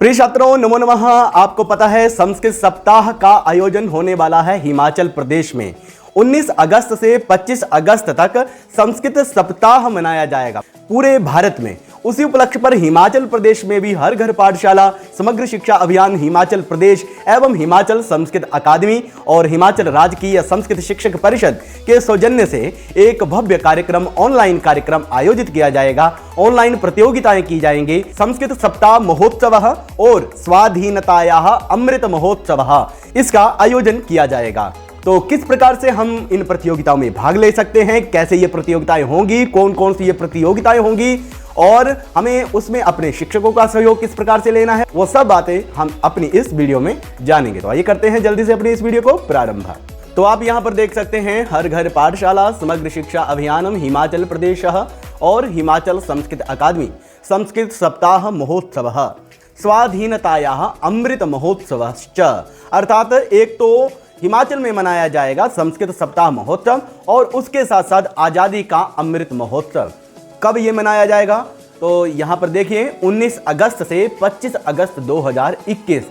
प्रिय छात्रों, नमो नमः। आपको पता है संस्कृत सप्ताह का आयोजन होने वाला है हिमाचल प्रदेश में। 19 अगस्त से 25 अगस्त तक संस्कृत सप्ताह मनाया जाएगा पूरे भारत में। उसी उपलक्ष्य पर हिमाचल प्रदेश में भी हर घर पाठशाला, समग्र शिक्षा अभियान हिमाचल प्रदेश एवं हिमाचल संस्कृत अकादमी और हिमाचल राजकीय संस्कृत शिक्षक परिषद के सौजन्य से एक भव्य कार्यक्रम, ऑनलाइन कार्यक्रम आयोजित किया जाएगा। ऑनलाइन प्रतियोगिताएं की जाएंगी। संस्कृत सप्ताह महोत्सव और स्वाधीनतायाः अमृत महोत्सव, इसका आयोजन किया जाएगा। तो किस प्रकार से हम इन प्रतियोगिताओं में भाग ले सकते हैं, कैसे ये प्रतियोगिताएं होंगी, कौन कौन सी ये प्रतियोगिताएं होंगी और हमें उसमें अपने शिक्षकों का सहयोग किस प्रकार से लेना है, वो सब बातें हम अपनी इस वीडियो में जानेंगे। तो आइए करते हैं जल्दी से अपनी इस वीडियो को प्रारंभ। तो आप यहाँ पर देख सकते हैं हर घर पाठशाला, समग्र शिक्षा अभियानम हिमाचल प्रदेश और हिमाचल संस्कृत अकादमी संस्कृत सप्ताह महोत्सव स्वाधीनतायाः अमृत महोत्सव, अर्थात एक तो हिमाचल में मनाया जाएगा संस्कृत सप्ताह महोत्सव और उसके साथ साथ आजादी का अमृत महोत्सव। कब ये मनाया जाएगा, तो यहाँ पर देखिए 19 अगस्त से 25 अगस्त 2021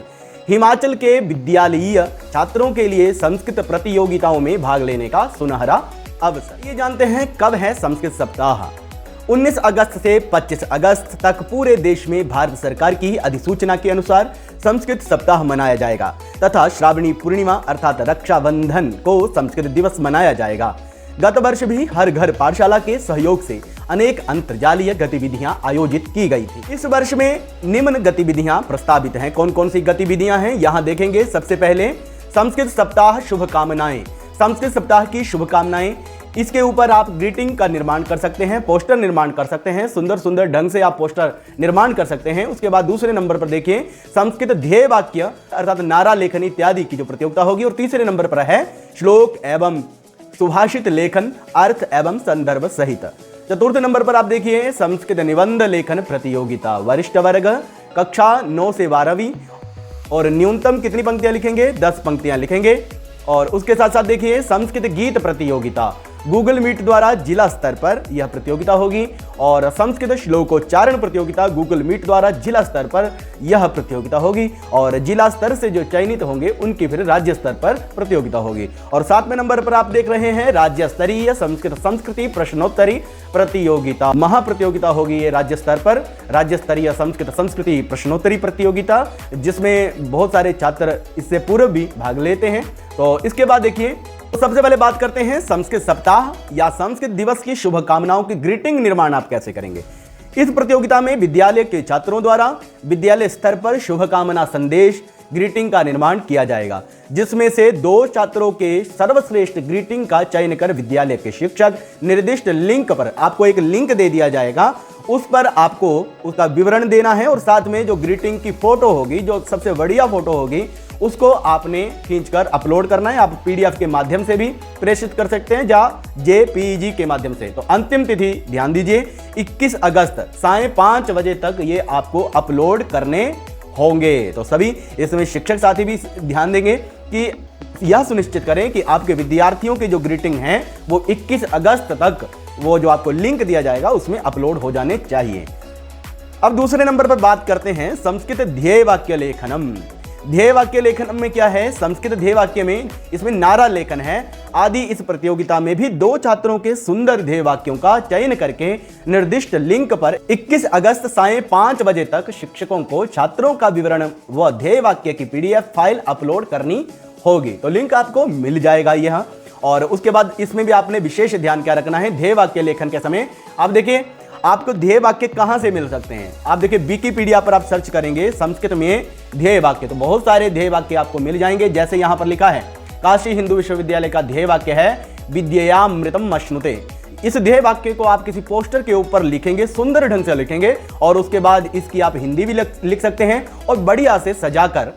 हिमाचल के विद्यालयीय छात्रों के लिए संस्कृत प्रतियोगिताओं में भाग लेने का सुनहरा अवसर। ये जानते हैं कब है संस्कृत सप्ताह। 19 अगस्त से 25 अगस्त तक पूरे देश में भारत सरकार की अधिसूचना के अनुसार संस्कृत सप्ताह मनाया जाएगा तथा श्रावणी पूर्णिमा अर्थात रक्षाबंधन को संस्कृत दिवस मनाया जाएगा। गत वर्ष भी हर घर पाठशाला के सहयोग से अनेक अंतर्जालीय गतिविधियां आयोजित की गई थी। इस वर्ष में निम्न गतिविधियां प्रस्तावित हैं। कौन कौन सी गतिविधियां हैं यहाँ देखेंगे। सबसे पहले संस्कृत सप्ताह शुभकामनाएं, संस्कृत सप्ताह की शुभकामनाएं। इसके ऊपर आप ग्रीटिंग का निर्माण कर सकते हैं, पोस्टर निर्माण कर सकते हैं, सुंदर सुंदर ढंग से आप पोस्टर निर्माण कर सकते हैं। उसके बाद दूसरे नंबर पर देखिए संस्कृत ध्येय वाक्य अर्थात नारा लेखन इत्यादि की जो प्रतियोगिता होगी। और तीसरे नंबर पर है श्लोक एवं सुभाषित लेखन अर्थ एवं संदर्भ सहित। चतुर्थ नंबर पर आप देखिए संस्कृत निबंध लेखन प्रतियोगिता, वरिष्ठ वर्ग कक्षा 9 से 12वीं और न्यूनतम कितनी पंक्तियां लिखेंगे, 10 पंक्तियां लिखेंगे। और उसके साथ साथ देखिए संस्कृत गीत प्रतियोगिता, गूगल मीट द्वारा जिला स्तर पर यह प्रतियोगिता होगी। और संस्कृत श्लोकोच्चारण प्रतियोगिता, गूगल मीट द्वारा जिला स्तर पर यह प्रतियोगिता होगी। और जिला स्तर से जो चयनित होंगे उनकी फिर राज्य स्तर पर प्रतियोगिता होगी। और 7वें नंबर पर आप देख रहे हैं राज्य स्तरीय संस्कृत संस्कृति प्रश्नोत्तरी प्रतियोगिता, महाप्रतियोगिता होगी ये राज्य स्तर पर, राज्य स्तरीय संस्कृत संस्कृति प्रश्नोत्तरी प्रतियोगिता, जिसमें बहुत सारे छात्र इससे पूर्व भी भाग लेते हैं। तो इसके बाद देखिए, तो सबसे पहले बात करते हैं संस्कृत सप्ताह या संस्कृत दिवस की शुभकामनाओं की ग्रीटिंग निर्माण आप कैसे करेंगे। इस प्रतियोगिता में विद्यालय के छात्रों द्वारा विद्यालय स्तर पर शुभकामना संदेश ग्रीटिंग का निर्माण किया जाएगा, जिसमें से 2 छात्रों के सर्वश्रेष्ठ ग्रीटिंग का चयन कर विद्यालय के शिक्षक निर्दिष्ट लिंक पर, आपको एक लिंक दे दिया जाएगा, उस पर आपको उसका विवरण देना है और साथ में जो ग्रीटिंग की फोटो होगी, जो सबसे बढ़िया फोटो होगी, उसको आपने खींचकर अपलोड करना है। आप पीडीएफ के माध्यम से भी प्रेषित कर सकते हैं या जेपीईजी के माध्यम से। तो अंतिम तिथि ध्यान दीजिए 21 अगस्त सायं 5 बजे तक ये आपको अपलोड करने होंगे। तो सभी इसमें शिक्षक साथी भी ध्यान देंगे कि यह सुनिश्चित करें कि आपके विद्यार्थियों के जो ग्रीटिंग हैं वो 21 अगस्त तक वो जो आपको लिंक दिया जाएगा उसमें अपलोड हो जाने चाहिए। अब दूसरे नंबर पर बात करते हैं संस्कृत ध्येय वाक्य लेखनम। ध्येय वाक्य लेखन में क्या है, संस्कृत ध्येय वाक्य में इसमें नारा लेखन है आदि। इस प्रतियोगिता में भी 2 छात्रों के सुंदर ध्येय वाक्यों का चयन करके निर्दिष्ट लिंक पर 21 अगस्त सायं 5 बजे तक शिक्षकों को छात्रों का विवरण व ध्येय वाक्य की पीडीएफ फाइल अपलोड करनी होगी। तो लिंक आपको मिल जाएगा यह। और उसके बाद इसमें भी आपने विशेष ध्यान क्या रखना है, ध्येय वाक्य लेखन के समय आप देखिए आपको ध्येय वाक्य कहां से मिल सकते हैं। आप देखिए विकिपीडिया पर आप सर्च करेंगे संस्कृत में ध्येय वाक्य, तो बहुत सारे ध्येय वाक्य आपको मिल जाएंगे। जैसे यहां पर लिखा है काशी हिंदू विश्वविद्यालय का ध्येय वाक्य है विद्ययामृतम अश्नुते। इस ध्येय वाक्य को आप किसी पोस्टर के ऊपर लिखेंगे, सुंदर ढंग से लिखेंगे और उसके बाद इसकी आप हिंदी भी लिख सकते हैं और बढ़िया से सजाकर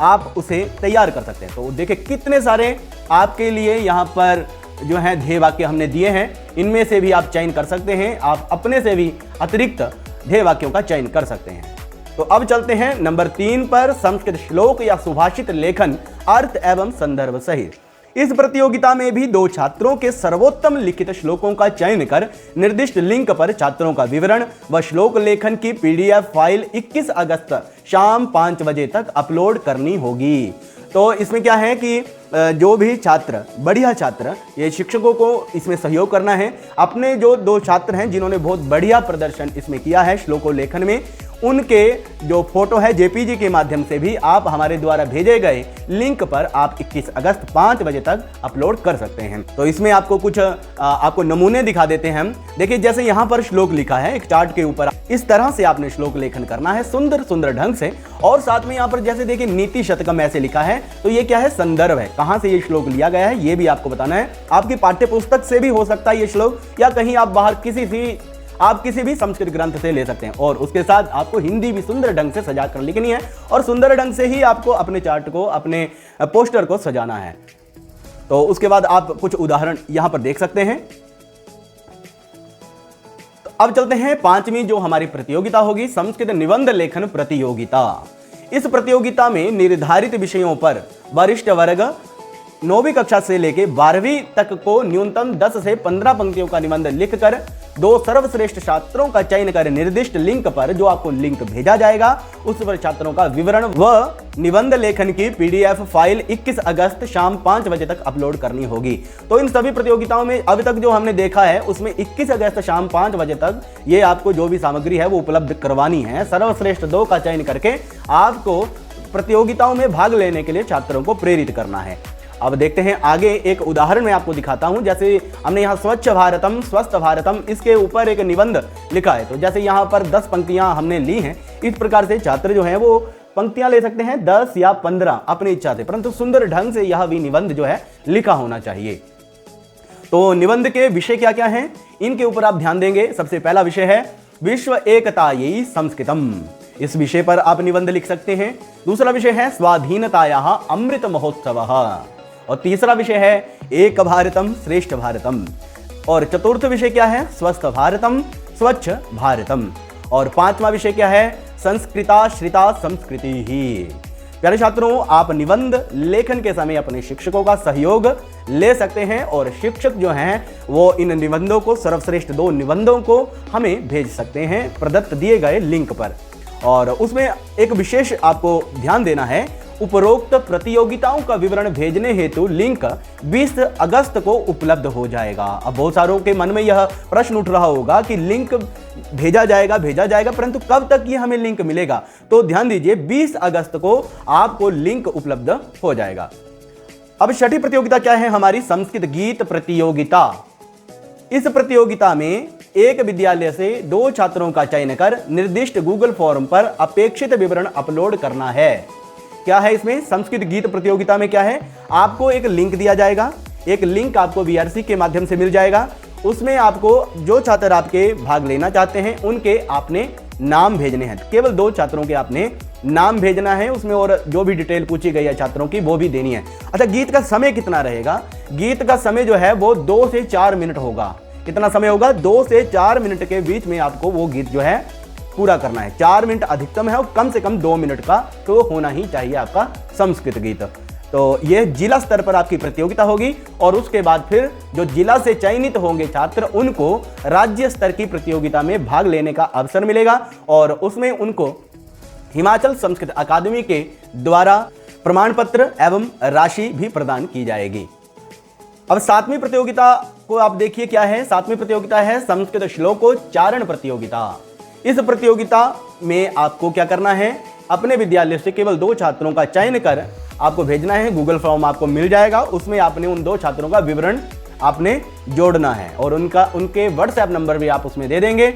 आप उसे तैयार कर सकते हैं। तो देखिए कितने सारे आपके लिए यहाँ पर जो है ध्येय वाक्य हमने दिए हैं, इनमें से भी आप चयन कर सकते हैं। आप अपने से भी अतिरिक्त ध्येय वाक्यों का चयन कर सकते हैं। तो अब चलते हैं नंबर 3 पर संस्कृत श्लोक या सुभाषित लेखन अर्थ एवं संदर्भ सहित। इस प्रतियोगिता में भी 2 छात्रों के सर्वोत्तम लिखित श्लोकों का चयन कर निर्दिष्ट लिंक पर छात्रों का विवरण व श्लोक लेखन की पीडीएफ फाइल 21 अगस्त शाम 5 बजे तक अपलोड करनी होगी। तो इसमें क्या है कि जो भी छात्र, बढ़िया छात्र, ये शिक्षकों को इसमें सहयोग करना है। अपने जो 2 छात्र हैं जिन्होंने बहुत बढ़िया प्रदर्शन इसमें किया है श्लोकों लेखन में, उनके जो फोटो है जेपीजी के माध्यम से भी आप हमारे द्वारा भेजे गए लिंक पर आप 21 अगस्त 5 बजे तक अपलोड कर सकते हैं। तो इसमें आपको कुछ आपको नमूने दिखा देते हैं हम। देखिए, जैसे यहाँ पर श्लोक लिखा है एक चार्ट के ऊपर, इस तरह से आपने श्लोक लेखन करना है सुंदर सुंदर ढंग से। और साथ में यहाँ पर जैसे देखिए नीति शतकम ऐसे लिखा है, तो ये क्या है, संदर्भ है, कहाँ से ये श्लोक लिया गया है ये भी आपको बताना है। आपकी पाठ्य पुस्तक से भी हो सकता है ये श्लोक, या कहीं आप बाहर किसी भी संस्कृत ग्रंथ से ले सकते हैं। और उसके साथ आपको हिंदी भी सुंदर ढंग से सजा कर लिखनी है और सुंदर ढंग से ही आपको अपने चार्ट को, अपने पोस्टर को सजाना है। तो उसके बाद आप कुछ उदाहरण यहां पर देख सकते हैं। तो अब चलते हैं 5वीं जो हमारी प्रतियोगिता होगी, संस्कृत निबंध लेखन प्रतियोगिता। इस प्रतियोगिता में निर्धारित विषयों पर वरिष्ठ वर्ग 9वीं कक्षा से लेकर 12वीं तक को न्यूनतम 10 से 15 पंक्तियों का निबंध लिखकर 2 सर्वश्रेष्ठ छात्रों का चयन कर निर्दिष्ट लिंक पर, जो आपको लिंक भेजा जाएगा, उस पर छात्रों का विवरण व निबंध लेखन की पीडीएफ फाइल 21 अगस्त शाम 5 बजे तक अपलोड करनी होगी। तो इन सभी प्रतियोगिताओं में अभी तक जो हमने देखा है उसमें 21 अगस्त शाम 5 बजे तक ये आपको जो भी सामग्री है वो उपलब्ध करवानी है। सर्वश्रेष्ठ 2 का चयन करके आपको प्रतियोगिताओं में भाग लेने के लिए छात्रों को प्रेरित करना है। अब देखते हैं आगे, एक उदाहरण मैं आपको दिखाता हूं। जैसे हमने यहाँ स्वच्छ भारतम स्वस्थ भारतम, इसके ऊपर एक निबंध लिखा है। तो जैसे यहाँ पर 10 पंक्तियां हमने ली हैं, इस प्रकार से छात्र जो हैं वो पंक्तियां ले सकते हैं 10 या 15 अपनी इच्छा से, परंतु सुंदर ढंग से यह भी निबंध जो है लिखा होना चाहिए। तो निबंध के विषय क्या क्या हैं, इनके ऊपर आप ध्यान देंगे। सबसे पहला विषय है विश्व एकतायै संस्कृतम, इस विषय पर आप निबंध लिख सकते हैं। दूसरा विषय है स्वाधीनतायाः अमृत महोत्सवः, और तीसरा विषय है एक भारतम श्रेष्ठ भारतम, और चतुर्थ विषय क्या है, स्वस्थ भारतम स्वच्छ भारतम, और 5वां विषय क्या है, संस्कृता श्रिता संस्कृति ही। प्यारे छात्रों, आप निबंध लेखन के समय अपने शिक्षकों का सहयोग ले सकते हैं और शिक्षक जो हैं वो इन निबंधों को, सर्वश्रेष्ठ 2 निबंधों को हमें भेज सकते हैं प्रदत्त दिए गए लिंक पर। और उसमें एक विशेष आपको ध्यान देना है, उपरोक्त प्रतियोगिताओं का विवरण भेजने हेतु लिंक 20 अगस्त को उपलब्ध हो जाएगा। अब बहुत सारों के मन में यह प्रश्न उठ रहा होगा कि लिंक भेजा जाएगा, परंतु कब तक ये हमें लिंक मिलेगा? तो ध्यान दीजिए, 20 अगस्त को आपको लिंक उपलब्ध हो जाएगा। अब 6ठी प्रतियोगिता क्या है हमारी, संस्कृत गीत प्रतियोगिता। इस प्रतियोगिता में एक विद्यालय से 2 छात्रों का चयन कर निर्दिष्ट गूगल फॉर्म पर अपेक्षित विवरण अपलोड करना है। क्या है इसमें, संस्कृत गीत प्रतियोगिता में क्या है, आपको एक लिंक दिया जाएगा, एक लिंक आपको वीआरसी के माध्यम से मिल जाएगा। उसमें आपको जो छात्र आपके भाग लेना चाहते हैं उनके आपने नाम भेजने हैं। केवल 2 छात्रों के आपने नाम भेजना है उसमें, और जो भी डिटेल पूछी गई है छात्रों की वो भी देनी है। अच्छा, गीत का समय कितना रहेगा? गीत का समय जो है वो 2 से 4 मिनट होगा। कितना समय होगा? 2 से 4 मिनट के बीच में आपको वो गीत जो है पूरा करना है। 4 मिनट अधिकतम है और कम से कम 2 मिनट का तो होना ही चाहिए आपका संस्कृत गीत। तो यह जिला स्तर पर आपकी प्रतियोगिता होगी, और उसके बाद फिर जो जिला से चयनित होंगे छात्र उनको राज्य स्तर की प्रतियोगिता में भाग लेने का अवसर मिलेगा, और उसमें उनको हिमाचल संस्कृत अकादमी के द्वारा प्रमाण पत्र एवं राशि भी प्रदान की जाएगी। अब 7वीं प्रतियोगिता को आप देखिए क्या है। 7वीं प्रतियोगिता है संस्कृत श्लोकोच्चारण प्रतियोगिता। इस प्रतियोगिता में आपको क्या करना है, अपने विद्यालय से केवल 2 छात्रों का चयन कर आपको भेजना है। गूगल फॉर्म आपको मिल जाएगा, उसमें आपने उन 2 छात्रों का विवरण आपने जोड़ना है, और उनके व्हाट्सएप नंबर भी आप उसमें दे देंगे।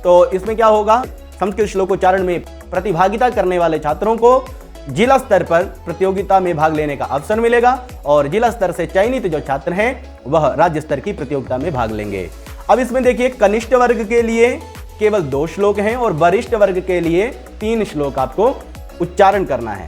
तो इसमें क्या होगा, संस्कृत श्लोकोच्चारण में प्रतिभागिता करने वाले छात्रों को जिला स्तर पर प्रतियोगिता में भाग लेने का अवसर मिलेगा, और जिला स्तर से चयनित जो छात्र हैं वह राज्य स्तर की प्रतियोगिता में भाग लेंगे। अब इसमें देखिए, कनिष्ठ वर्ग के लिए केवल 2 श्लोक हैं और वरिष्ठ वर्ग के लिए 3 श्लोक आपको उच्चारण करना है।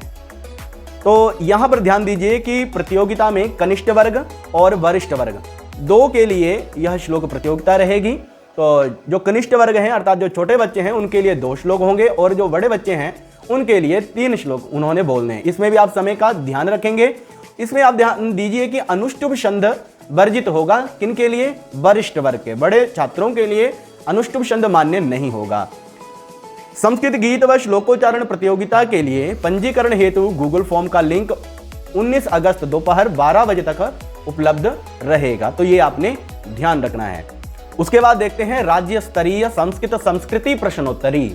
तो यहां पर ध्यान दीजिए कि प्रतियोगिता में कनिष्ठ वर्ग और वरिष्ठ वर्ग 2 के लिए यह श्लोक प्रतियोगिता रहेगी। तो जो कनिष्ठ वर्ग हैं अर्थात जो छोटे बच्चे हैं उनके लिए 2 श्लोक होंगे, और जो बड़े बच्चे हैं उनके लिए 3 श्लोक उन्होंने बोलने हैं। इसमें भी आप समय का ध्यान रखेंगे। इसमें आप ध्यान दीजिए कि अनुष्टुभ छंद वर्जित होगा। किनके लिए? वरिष्ठ वर्ग के, बड़े छात्रों के लिए अनुष्टुभ छंद मान्य नहीं होगा। संस्कृत गीत व श्लोकोच्चारण प्रतियोगिता के लिए पंजीकरण हेतु गूगल फॉर्म का लिंक 19 अगस्त दोपहर 12 बजे तक उपलब्ध रहेगा, तो ये आपने ध्यान रखना है। उसके बाद देखते हैं राज्य स्तरीय संस्कृत संस्कृति प्रश्नोत्तरी।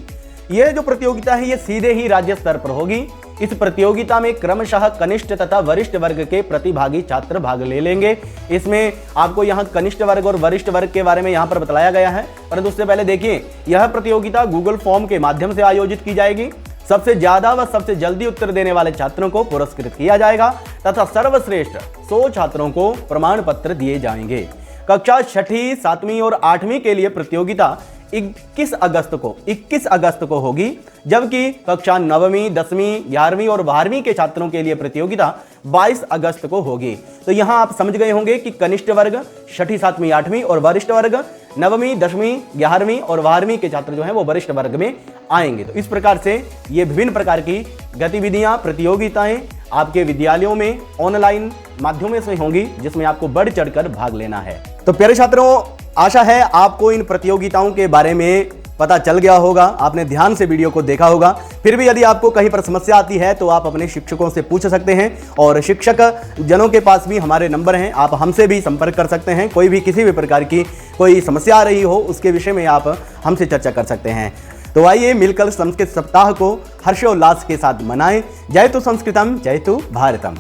यह जो प्रतियोगिता है ये सीधे ही राज्य स्तर पर होगी। इस प्रतियोगिता में क्रमशः कनिष्ठ तथा वरिष्ठ वर्ग के प्रतिभागी छात्र भाग ले लेंगे। इसमें आपको यहाँ कनिष्ठ वर्ग और वरिष्ठ वर्ग के बारे में यहाँ पर बताया गया है, परंतु उससे पहले देखिए यह प्रतियोगिता गूगल फॉर्म के माध्यम से आयोजित की जाएगी। सबसे ज्यादा व सबसे जल्दी उत्तर देने वाले छात्रों को पुरस्कृत किया जाएगा तथा सर्वश्रेष्ठ 100 छात्रों को प्रमाण पत्र दिए जाएंगे। कक्षा 6ठी, 7वीं और 8वीं के लिए प्रतियोगिता 21 अगस्त को होगी, जबकि कक्षा 9वीं, 10वीं, 11वीं और 12वीं के छात्रों के लिए प्रतियोगिता 22 अगस्त को होगी। तो यहां आप समझ गए होंगे कि कनिष्ठ वर्ग 6ठी, 7वीं, 8वीं और वरिष्ठ वर्ग 9वीं, 10वीं, 11वीं और 12वीं के छात्र जो हैं वो वरिष्ठ वर्ग में आएंगे। तो इस प्रकार से ये विभिन्न प्रकार की गतिविधियां, प्रतियोगिताएं आपके विद्यालयों में ऑनलाइन माध्यमों से होंगी, जिसमें आपको बढ़ चढ़कर भाग लेना है। तो प्यारे छात्रों, आशा है आपको इन प्रतियोगिताओं के बारे में पता चल गया होगा, आपने ध्यान से वीडियो को देखा होगा। फिर भी यदि आपको कहीं पर समस्या आती है तो आप अपने शिक्षकों से पूछ सकते हैं और शिक्षक जनों के पास भी हमारे नंबर हैं, आप हमसे भी संपर्क कर सकते हैं। कोई भी किसी भी प्रकार की कोई समस्या आ रही हो उसके विषय में आप हमसे चर्चा कर सकते हैं। तो आइए मिलकर संस्कृत सप्ताह को हर्षोल्लास के साथ मनाएं। जय तु संस्कृतम, जय तु भारतम।